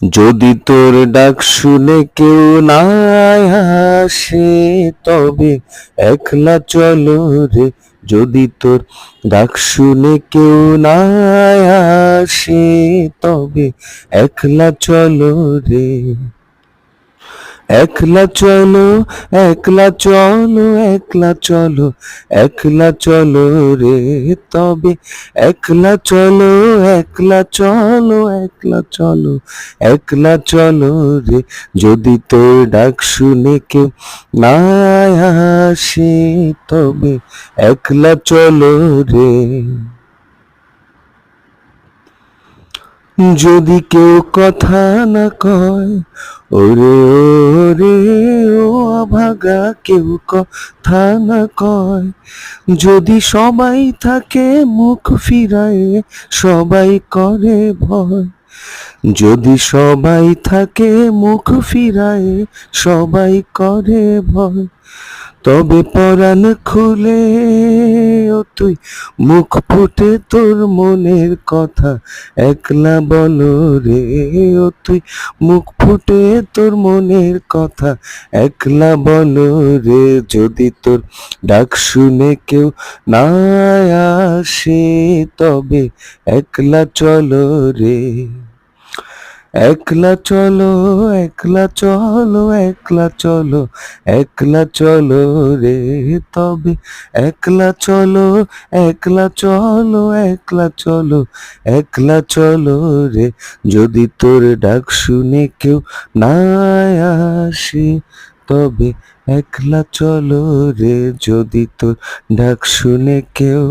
যদি তোর ডাক শুনে কেউ না আসে, তবে একলা চলো রে। যদি তোর ডাক শুনে কেউ না আসে, তবে একলা চলো রে। একলা চলো, একলা চলো, একলা চলো, একলা চলো রে। তবে একলা চলো, একলা চলো, একলা চলো, একলা চলো রে। যদি তোর ডাক শুনে কেউ না আসে, তবে একলা চলো রে। যদি কেউ কথা না কয়, ওরে ওরে ও অভাগা, কেউ কথা না কয়। যদি সবাই থাকে মুখ ফিরায়ে, সবাই করে ভয়। যদি সবাই থাকে মুখ ফিরায়ে, সবাই করে ভয়। তবে পরাণ খুলে ও তুই মুখ ফুটে তোর মনের কথা একলা বলো রে। ও তুই মুখ ফুটে তোর মনের কথা একলা বলো রে। যদি তোর ডাক শুনে কেউ না আসে, তবে একলা চলো রে। একলা চলো, একলা চলো, একলা চলো, একলা চলো রে। তবে একলা চলো, একলা চলো, একলা চলো, একলা চলো রে। যদি তোর ডাক শুনে কেউ না আসে, তবে একলা চলো রে। যদি তোর ডাক শুনে কেউ